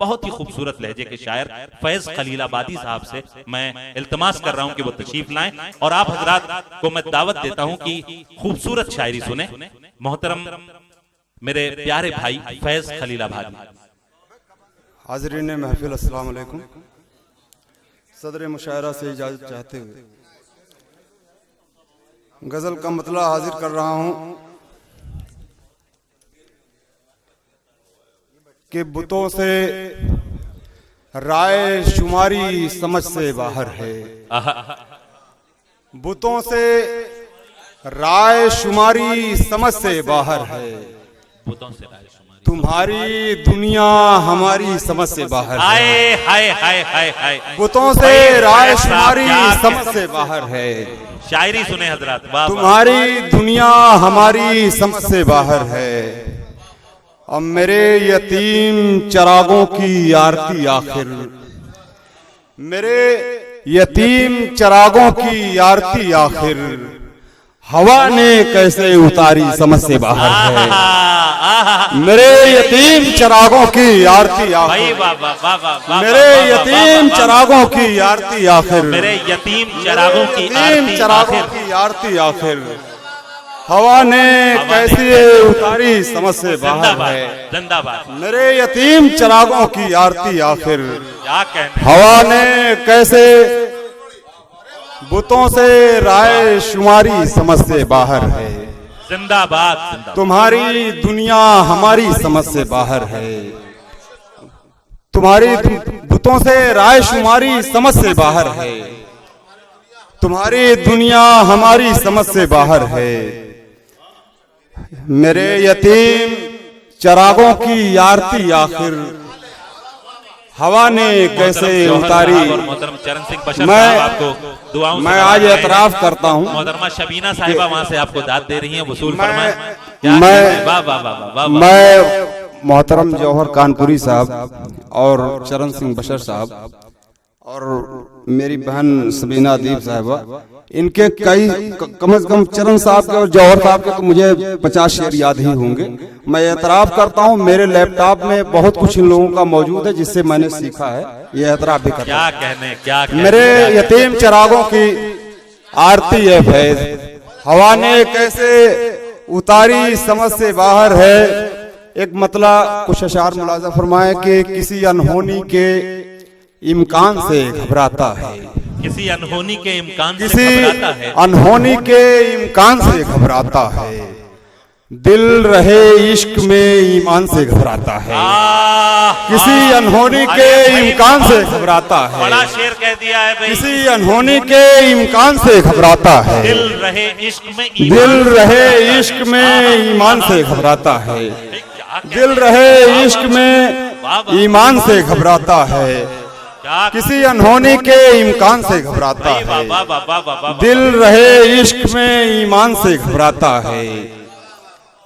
बहुत ही खूबसूरत लहजे के शायर फैज खलीलाबादी साहब से मैं इल्तमास कर रहा हूं कि वो तशरीफ लाएं और आप हजरात को मैं दावत देता हूं कि खूबसूरत शायरी सुने। मोहतरम मेरे प्यारे भाई फैज खलीलाबादी। हाज़रीन महफिल, अस्सलाम वालेकुम। सदर मुशायरा से इजाज़त चाहते हुए गज़ल का मतला हाजिर कर रहा हूँ कि बुतों से राय शुमारी समझ से बाहर है। बुतों से राय शुमारी समझ से बाहर है। बुतों से राय शुमारी, तुम्हारी दुनिया हमारी समझ से बाहर है। हाय हाय हाय हाय हाय। बुतों से राय शुमारी समझ से बाहर है। शायरी सुने हजरात। वाह, तुम्हारी दुनिया हमारी समझ से बाहर है। अब मेरे यतीम चरागों की आरती आखिर, मेरे यतीम चरागों की आरती आखिर हवा ने कैसे उतारी समझ से बाहर है। मेरे यतीम चरागों की आरती आखिर, मेरे यतीम चरागों की आरती आखिर, मेरे यतीम चरागों की आरती आखिर हवा ने कैसी उतारी समझ से बाहर है। जिंदाबाद। मेरे यतीम चरागों की आरती आखिर क्या कहने, हवा ने कैसे बुतों से राय शुमारी समझ से बाहर है। जिंदाबाद। तुम्हारी दुनिया हमारी समझ से बाहर है। तुम्हारी बुतों से राय शुमारी समझ से बाहर है। तुम्हारी दुनिया हमारी समझ से बाहर है। मेरे यतीम चरागों की आरती आखिर हवा ने कैसे उतारी। चरण सिंह बशर साहब आपको दुआओं से मैं आज एतराफ करता हूँ। मोहतरमा शबीना साहिबा वहां से आपको दाद दे रही हैं, वसूल मैं मोहतरम जौहर कानपुरी साहब और चरण सिंह बशर साहब और मेरी बहन सबीना अदीब साहिबा, इनके कई कम से कम चरण साहब के और जौहर साहब के तो मुझे 50 शेर याद ही होंगे। मैं एतराफ करता हूँ मेरे लैपटॉप में बहुत कुछ इन लोगों का मौजूद है जिससे मैंने सीखा है। ये एतराफ भी करता हूँ। क्या कहने मेरे यतीम चरागों की आरती है फैज, हवा ने कैसे उतारी समझ से बाहर है। एक मतला कुछ अशार मुलाजा फरमाए कि किसी अनहोनी के इम्कान से घबराता है। किसी अनहोनी के इम्कान से किसी घबराता है। अनहोनी के इम्कान से घबराता है। दिल रहे इश्क में ईमान से घबराता है। किसी अनहोनी के इम्कान से घबराता है। बड़ा शेर कह दिया है भाई। किसी अनहोनी के इम्कान से घबराता है। दिल रहे इश्क में, दिल रहे इश्क में ईमान से घबराता है। दिल रहे इश्क में ईमान से घबराता है। किसी अनहोनी के इम्कान से घबराता है। दिल रहे इश्क में ईमान से घबराता है।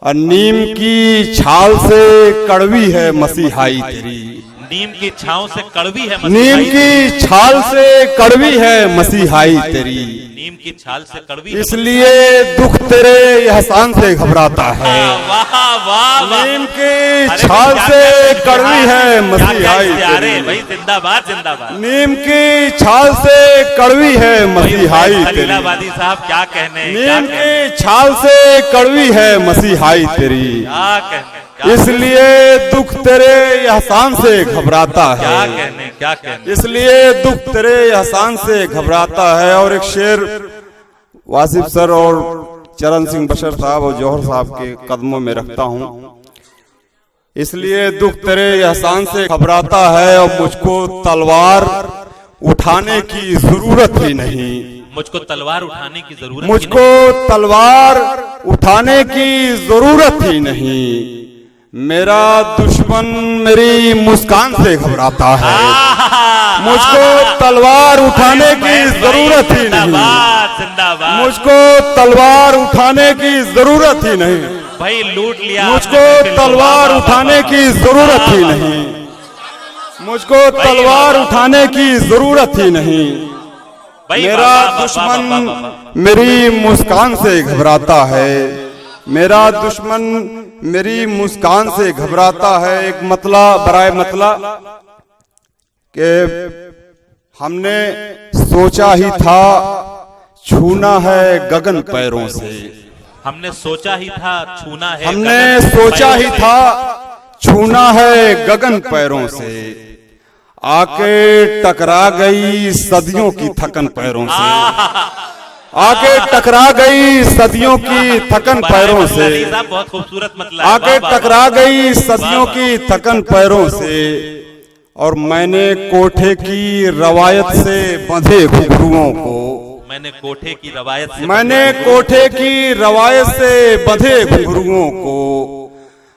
और नीम की छाल से कड़वी है मसीहाई तेरी। नीम की छाव से कड़वी है। नीम की छाल से कड़वी है मसीहाई तेरी। नीम की छाल से कड़वी, इसलिए दुख तेरे एहसान से घबराता है। वाह वाह। नीम की छाल से कड़वी है मसीहाई तेरी। भाई जिंदाबाद जिंदाबाद। नीम की छाल से कड़वी है मसीहाई तेरी। साहब क्या कहने, नीम की छाल से कड़वी है मसीहाई तेरी। क्या कहने, इसलिए दुख तेरे एहसान से घबराता है। क्या कहने। इसलिए दुख तेरे एहसान से घबराता है। और एक शेर वासिफ सर और चरण सिंह बशर साहब और जौहर साहब के कदमों में रखता हूँ। इसलिए दुख तेरे एहसान से घबराता है और मुझको तलवार उठाने की जरूरत ही नहीं। मुझको तलवार उठाने की जरूरत, मुझको तलवार उठाने की जरूरत ही नहीं। मेरा दुश्मन मेरी मुस्कान से घबराता है। मुझको तलवार उठाने की जरूरत ही नहीं। मुझको तलवार उठाने की जरूरत ही नहीं। भाई लूट लिया। मुझको तलवार उठाने की जरूरत ही नहीं। मुझको तलवार उठाने की जरूरत ही नहीं। मेरा दुश्मन मेरी मुस्कान से घबराता है। मेरा दुश्मन मेरी मुस्कान से घबराता है। एक मतला बराए मतला कि हमने सोचा ही था छूना है गगन पैरों से, हमने सोचा ही था छूना है, हमने गगन सोचा ही पैरों से। था छूना है गगन पैरों से, आके टकरा गई सदियों की थकन पैरों से, आके टकरा गई सदियों की थकन पैरों से, बहुत खूबसूरत मतलब है। आके वाह, वाह, टकरा वाह। गई सदियों की थकन पैरों से, और मैंने कोठे की रवायत से बंधे घुंघरुओं को, मैंने कोठे की रवायत से मैंने कोठे की रवायत से बंधे घुंघरुओं को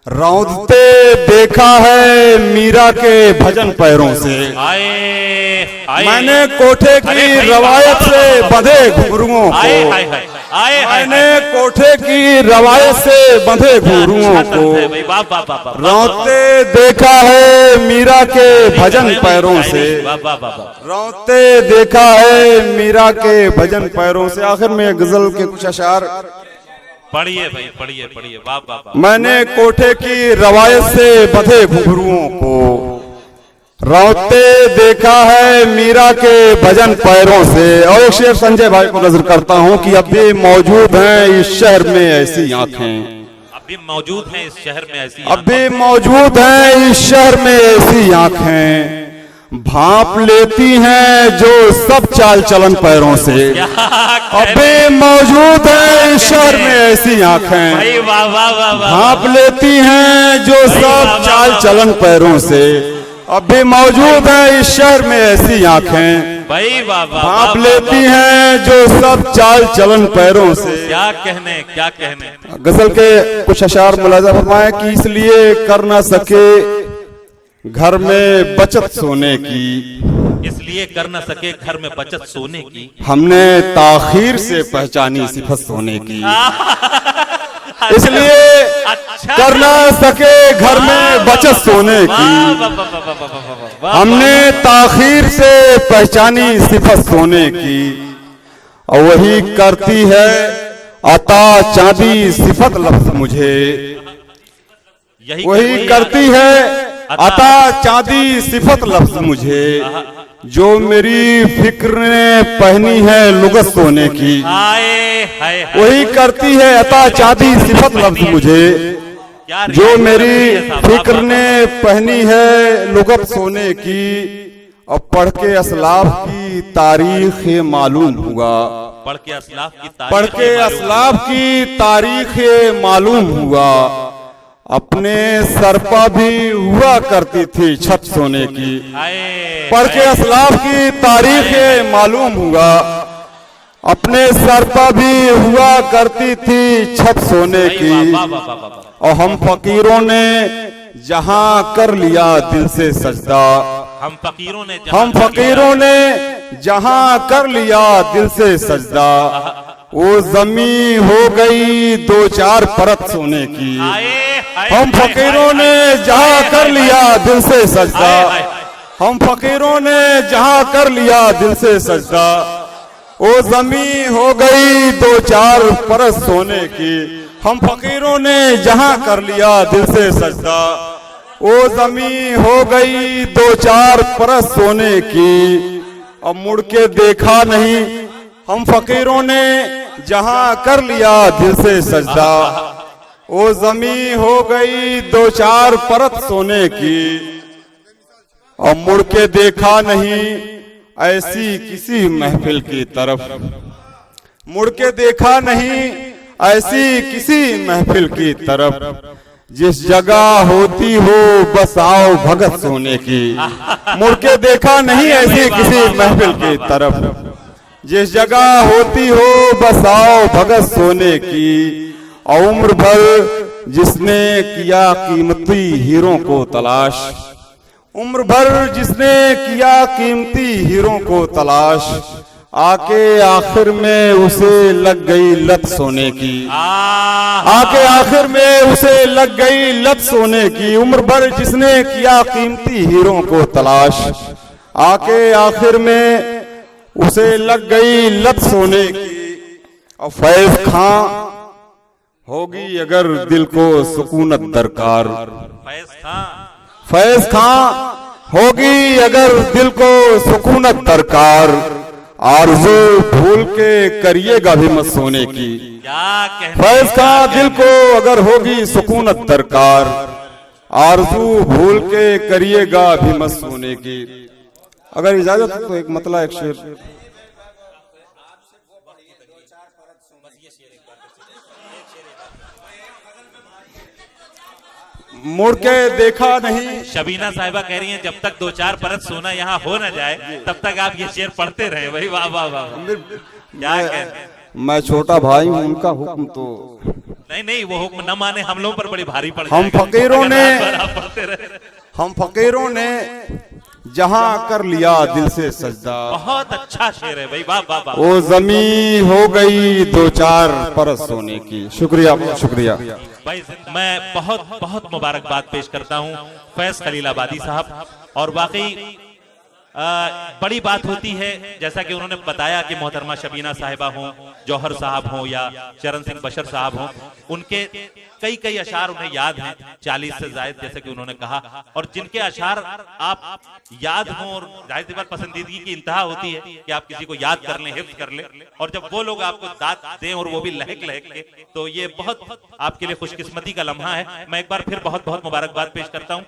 रौंदते देखा है मीरा के भजन पैरों से। आए, आए, मैंने कोठे अरे की भाई, रवायत वाह, से वाह, बंधे घुंघरुओं आए, को, हाय, हाय, आए, हाय, मैंने कोठे की रवायत से बंधे घुंघरुओं अच्छा को तर्ज है भाई, वाह, वाह, वाह, वाह, वाह, रौंदते देखा है मीरा के भजन वाह, पैरों वाह, से, वाह, वाह, वाह, वाह। रौंदते देखा है मीरा के भजन पैरों से। आखिर में गजल के कुछ अशार पढ़िए भाई, पढ़िए, पढ़िए, वाह, वाह, वाह। मैंने कोठे की रवायत से बंधे घुंघरुओं को रौंदते देखा है मीरा के भजन पैरों से। और एक शेर संजय भाई को नजर करता हूं कि अब भी मौजूद हैं इस शहर में ऐसी आंखें, अभी मौजूद हैं इस शहर में ऐसी अब भी मौजूद हैं इस शहर में ऐसी आंखें, भांप लेती हैं जो सब चाल चलन पैरों से। अब भी मौजूद हैं इस शहर में ऐसी आंखें, भाई, वाह, वाह, वाह, वाह, भांप लेती हैं जो सब चाल चलन पैरों से। अब भी मौजूद है इस शहर में ऐसी आंखें, भाई, वाह, वाह, भांप वाह, लेती हैं जो सब चाल चलन पैरों से। क्या कहने, क्या कहने। गजल के कुछ अशार मुलाजा फरमाए कि इसलिए कर ना सके घर में बचत सोने की, इसलिए कर न सके घर में बचत सोने की, हमने ताखीर से पहचानी सिफत सोने की। इसलिए अच्छा, कर ना सके घर में बचत सोने वाह, की, वाह, वाह, वाह, वाह, वाह, वाह, वाह, वाह, हमने ताखीर से पहचानी सिफत सोने की, और वही करती है अता चांदी सिफत लफ्ज मुझे, वही करती है अता चांदी सिफत लफ्ज मुझे, जो मेरी फिक्र ने पहनी है लुगत सोने की। आए, हाय, हाय। वही करती है अता चांदी सिफत लफ्ज मुझे, क्या जो रियायत मेरी है साहब, फिक्र वाह, ने पहनी है लुगत सोने की, और पढ़ के असलाफ की तारीख मालूम हुआ, पढ़ के असलाफ की तारीख पढ़ के मालूम। असलाफ की तारीख मालूम हुआ, अपने सर पर भी हुआ करती थी छत सोने की। आए, पढ़ के असलाफ की तारीख मालूम हुआ, अपने सर पर भी हुआ करती थी छत सोने भाई, की। वाह, वाह, वाह, वाह, वाह। और हम फकीरों ने जहां कर लिया दिल से सजदा, हम फकीरों ने हम फकीरों ने जहां कर लिया दिल से सजदा, वो जमी हो गई दो चार परत सोने की। हम फकीरों ने जहां कर लिया दिल से सजदा, हम फकीरों ने जहां कर लिया दिल से सजदा, वो जमी हो गई दो चार परत सोने की। हम फकीरों ने जहां कर लिया दिल से सजदा, वो जमी हो गई दो चार परत सोने की। अब मुड़ के देखा नहीं हम फकीरों ने जहां कर लिया दिल से सजदा, वो जमी हो गई दो चार परत सोने की। और मुड़ के देखा नहीं ऐसी किसी महफिल की तरफ, मुड़ के देखा नहीं ऐसी किसी महफिल की तरफ, जिस जगह होती हो बस आओ भगत सोने की। मुड़ के देखा नहीं ऐसी किसी महफिल की तरफ, जिस जगह होती हो बस आओ भगत सोने की। और उम्र भर जिसने किया कीमती हीरों को तलाश, उम्र भर जिसने किया कीमती हीरों को तलाश, आके आखिर में उसे लग गई लत सोने की। आके आखिर में उसे लग गई लत सोने की। उम्र भर जिसने किया कीमती हीरों को तलाश, आके आखिर में उसे लग गई लत सोने की। और फैज खां होगी अगर दिल को सुकूनत दरकार, फैज खां, फैज खां होगी अगर दिल को सुकूनत दरकार, आरज़ू भूल के करिएगा भी मत सोने की। क्या कहने फैज का दिल को अगर होगी सुकूनत दरकार, आरज़ू भूल के करिएगा भी मत सोने की। अगर इजाजत हो तो एक मतला एक शेर। मुड़ के देखा नहीं। शबीना साहिबा कह रही हैं जब तक 2-4 परत सोना यहाँ हो ना जाए तब तक आप ये शेर पढ़ते रहे भाई। वाह वाह वाह, क्या कहने। मैं छोटा भाई हूँ, उनका हुक्म तो नहीं वो हुक्म न माने हम लोगों पर बड़ी भारी पड़ हम जाएगा। फकीरों ने अगर आप पढ़ते रहे। हम फकीरों ने जहां कर लिया दिल से सजदा, बहुत अच्छा शेर है भाई। वाह वाह वाह, वो जमी हो गई 2-4 परत सोने की। शुक्रिया शुक्रिया भाई मैं बहुत बहुत मुबारकबाद पेश करता हूँ फैज खलीलाबादी साहब। और वाकई बड़ी बात होती है, जैसा कि उन्होंने बताया कि मोहतरमा शबीना साहिबा हों, जौहर साहब हों या चरण सिंह बशर साहब हों, उनके कई कई अशार उन्हें याद हैं, 40 से ज्यादा, जैसे कि उन्होंने कहा। और जिनके अशार आप याद हों, और जाहिर सी बात पसंदीदगी की इंतहा होती है कि आप किसी को याद कर लें, हिफ्ज कर लें, और जब वो लोग आपको दाद दें और वो भी लहक लहक के, तो ये बहुत आपके लिए खुशकिस्मती का लम्हा है। मैं एक बार फिर बहुत बहुत मुबारकबाद पेश करता हूँ।